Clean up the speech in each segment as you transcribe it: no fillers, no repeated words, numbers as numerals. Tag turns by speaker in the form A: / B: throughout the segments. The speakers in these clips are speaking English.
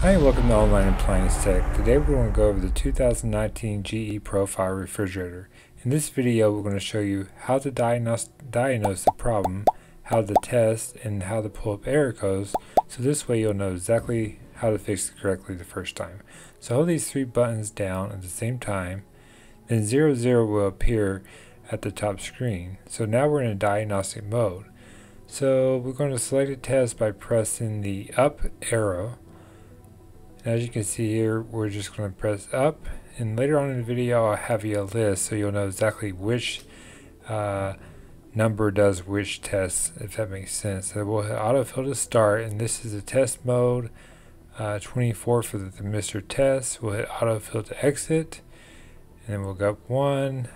A: Hi and welcome to Online Appliance Tech. Today we're going to go over the 2019 GE Profile refrigerator. In this video we're going to show you how to diagnose the problem, how to test, and how to pull up error codes, so this way you'll know exactly how to fix it correctly the first time. So hold these three buttons down at the same time, then 00 will appear at the top screen. So now we're in a diagnostic mode. So we're going to select a test by pressing the up arrow. As you can see here, we're just going to press up, and later on in the video I'll have you a list so you'll know exactly which number does which test, if that makes sense. So we'll hit autofill to start, and this is the test mode, 24 for the thermistor test. We'll hit autofill to exit, and then we'll go up 1,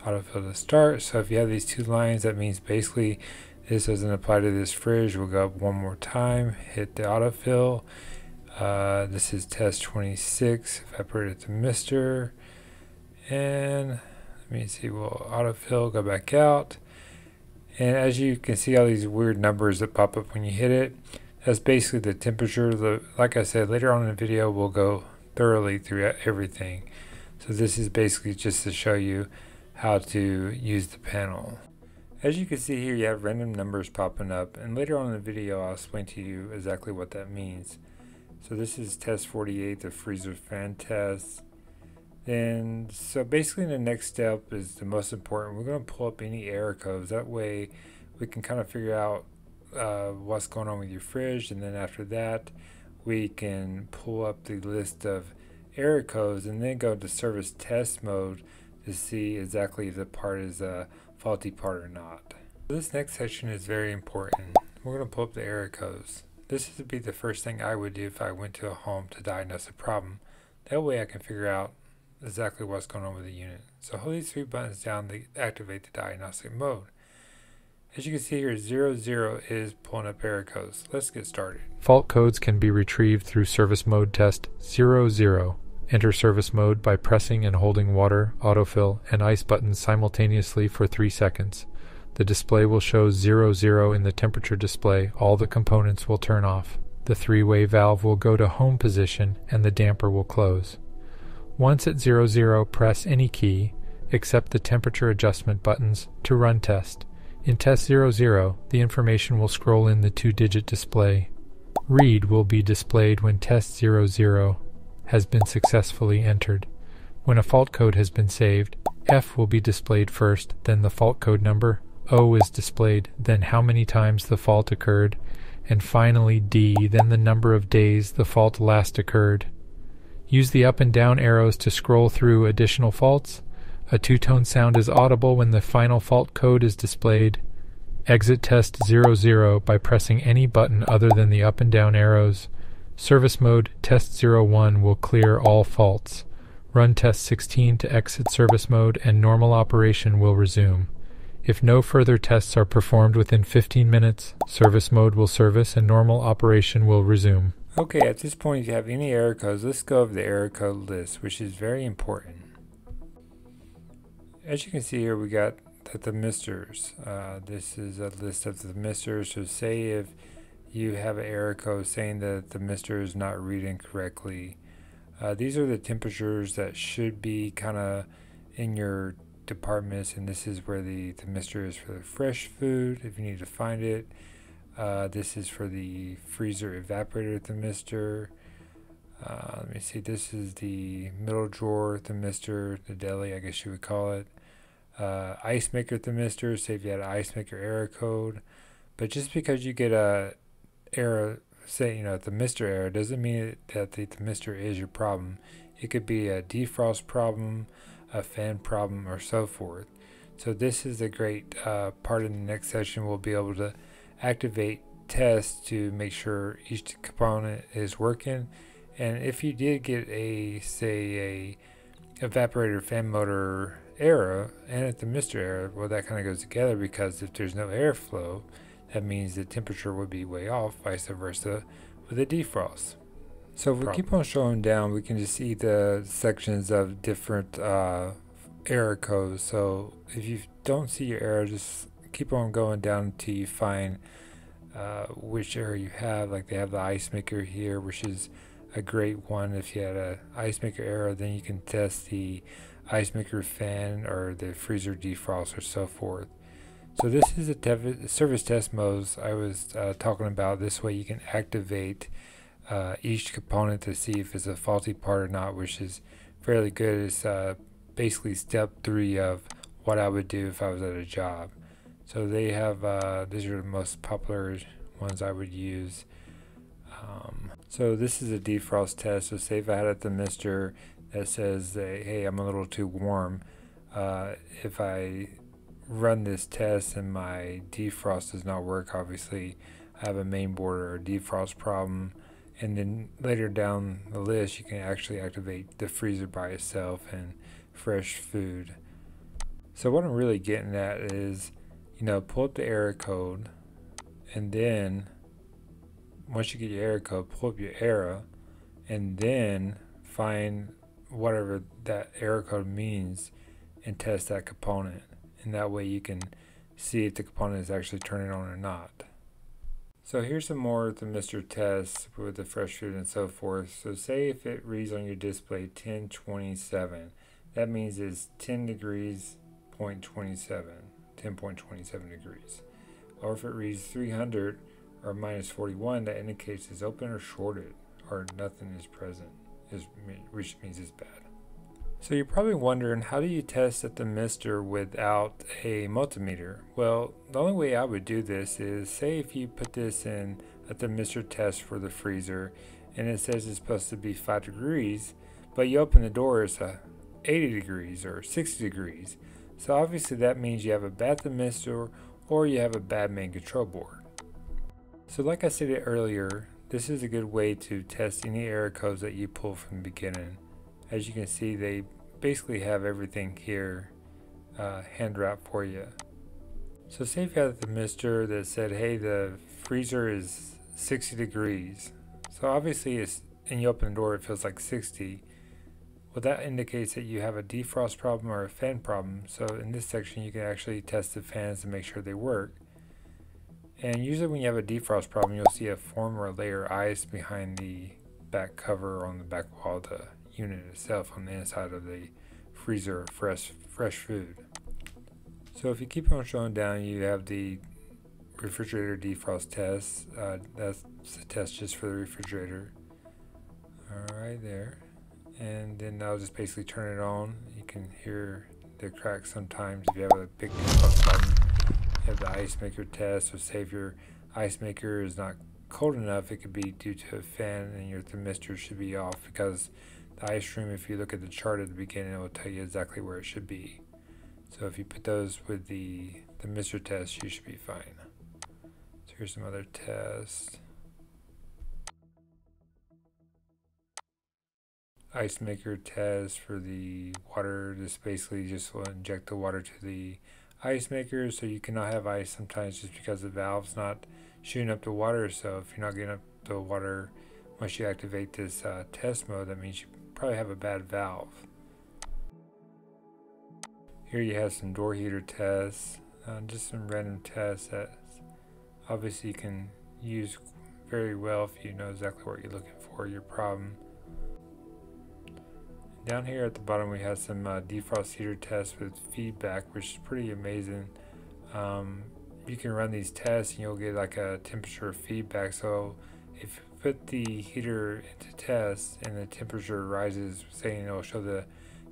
A: autofill to start. So if you have these two lines, that means basically this doesn't apply to this fridge. We'll go up one more time, hit the autofill. This is test 26, evaporated thermistor, and let me see, we'll autofill, go back out, and as you can see all these weird numbers that pop up when you hit it, that's basically the temperature. Like I said, later on in the video we'll go thoroughly through everything, so this is basically just to show you how to use the panel. As you can see here, you have random numbers popping up, and later on in the video I'll explain to you exactly what that means. So this is test 48, the freezer fan test. And so basically the next step is the most important. We're going to pull up any error codes. That way we can kind of figure out what's going on with your fridge. And then after that, we can pull up the list of error codes and then go to service test mode to see exactly if the part is a faulty part or not. So this next section is very important. We're going to pull up the error codes. This would be the first thing I would do if I went to a home to diagnose a problem. That way I can figure out exactly what's going on with the unit. So hold these three buttons down to activate the diagnostic mode. As you can see here, 00 is pulling up error codes. Let's get started.
B: Fault codes can be retrieved through service mode test 00. Enter service mode by pressing and holding water, autofill, and ice buttons simultaneously for 3 seconds. The display will show 00 in the temperature display. All the components will turn off. The three-way valve will go to home position and the damper will close. Once at 00, press any key except the temperature adjustment buttons to run test. In test 00, the information will scroll in the 2-digit display. Read will be displayed when test 00 has been successfully entered. When a fault code has been saved, F will be displayed first, then the fault code number. O is displayed, then how many times the fault occurred, and finally D, then the number of days the fault last occurred. Use the up and down arrows to scroll through additional faults. A two-tone sound is audible when the final fault code is displayed. Exit test 00 by pressing any button other than the up and down arrows. Service mode test 01 will clear all faults. Run test 16 to exit service mode and normal operation will resume. If no further tests are performed within 15 minutes, service mode will service and normal operation will resume.
A: Okay, at this point if you have any error codes, let's go over the error code list, which is very important. As you can see here, we got the thermistors. This is a list of the thermistors. So say if you have an error code saying that the thermistor is not reading correctly, these are the temperatures that should be kind of in your departments, and this is where the thermistor is for the fresh food if you need to find it. This is for the freezer evaporator thermistor. Let me see, this is the middle drawer thermistor, the deli I guess you would call it. Ice maker thermistor, say if you had an ice maker error code. But just because you get a error, say a thermistor error, doesn't mean that the thermistor is your problem. It could be a defrost problem, a fan problem, or so forth. So this is a great part in the next session. We'll be able to activate tests to make sure each component is working. And if you did get say a evaporator fan motor error and a thermistor error, well, that kind of goes together, because if there's no airflow, that means the temperature would be way off, vice versa with a defrost. So if we keep on scrolling down, we can just see the sections of different error codes. So if you don't see your error, just keep on going down until you find which error you have. Like they have the ice maker here, which is a great one. If you had a ice maker error, then you can test the ice maker fan or the freezer defrost or so forth. So this is the service test modes I was talking about. This way you can activate each component to see if it's a faulty part or not, which is fairly good. It's basically step 3 of what I would do if I was at a job. So they have these are the most popular ones I would use. So this is a defrost test. So say if I had a thermistor that says, hey, I'm a little too warm. If I run this test and my defrost does not work, obviously I have a mainboard or a defrost problem. And then later down the list, you can actually activate the freezer by itself and fresh food. So what I'm really getting at is, pull up the error code, and then once you get your error code, pull up your error, and then find whatever that error code means and test that component. And that way you can see if the component is actually turning on or not. So here's some more thermistor tests with the fresh food and so forth. So say if it reads on your display 1027, that means it's 10 degrees, 10.27 degrees. Or if it reads 300 or minus 41, that indicates it's open or shorted, or nothing is present, which means it's bad. So you're probably wondering, how do you test a thermistor without a multimeter? Well, the only way I would do this is, say if you put this in a thermistor test for the freezer and it says it's supposed to be 5 degrees, but you open the door, it's 80 degrees or 60 degrees. So obviously that means you have a bad thermistor or you have a bad main control board. So like I stated earlier, this is a good way to test any error codes that you pull from the beginning. As you can see, they basically have everything here hand wrapped for you. So say if you had a thermistor that said, hey, the freezer is 60 degrees. So obviously and you open the door, it feels like 60. Well, that indicates that you have a defrost problem or a fan problem. So in this section, you can actually test the fans to make sure they work. And usually when you have a defrost problem, you'll see a film or a layer of ice behind the back cover or on the back wall of the unit itself on the inside of the freezer of fresh food. So if you keep on showing down, you have the refrigerator defrost test. That's the test just for the refrigerator. Alright, there. And then I'll just basically turn it on. You can hear the crack sometimes if you have a big defrost problem. You have the ice maker test. So say if your ice maker is not cold enough, it could be due to a fan and your thermistor should be off, because the ice stream, if you look at the chart at the beginning, it will tell you exactly where it should be. So if you put those with the thermistor test, you should be fine. So here's some other tests. Ice maker test for the water. This basically just will inject the water to the ice maker, so you cannot have ice sometimes just because the valve's not shooting up the water. So if you're not getting up the water once you activate this test mode, that means you probably have a bad valve. Here you have some door heater tests, just some random tests that obviously you can use very well if you know exactly what you're looking for, your problem. Down here at the bottom we have some defrost heater tests with feedback, which is pretty amazing. You can run these tests and you'll get like a temperature feedback. So if you put the heater into test and the temperature rises, saying it'll show the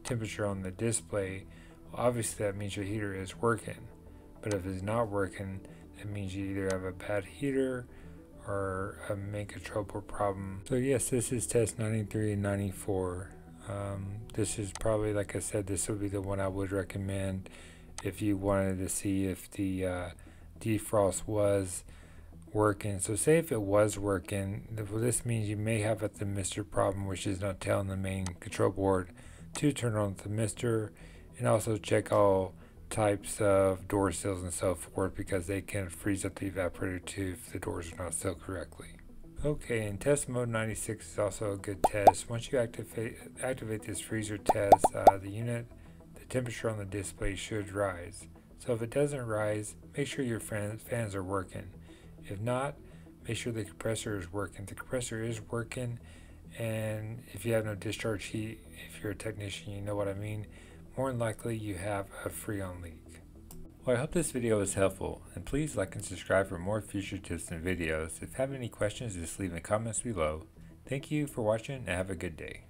A: temperature on the display, well, obviously that means your heater is working. But if it's not working, that means you either have a bad heater or a main control board problem. So yes, this is test 93 and 94. This is probably, like I said, this would be the one I would recommend if you wanted to see if the defrost was working. So say if it was working, well, this means you may have a thermistor problem, which is not telling the main control board to turn on the thermistor, and also check all types of door seals and so forth, because they can freeze up the evaporator too if the doors are not sealed correctly. Okay, and test mode 96 is also a good test. Once you activate this freezer test, the temperature on the display should rise. So if it doesn't rise, make sure your fans are working. If not, make sure the compressor is working. If the compressor is working And if you have no discharge heat, if you're a technician, you know what I mean, more than likely you have a freon leak. Well, I hope this video was helpful, and please like and subscribe for more future tips and videos. If you have any questions, just leave in the comments below. Thank you for watching and have a good day.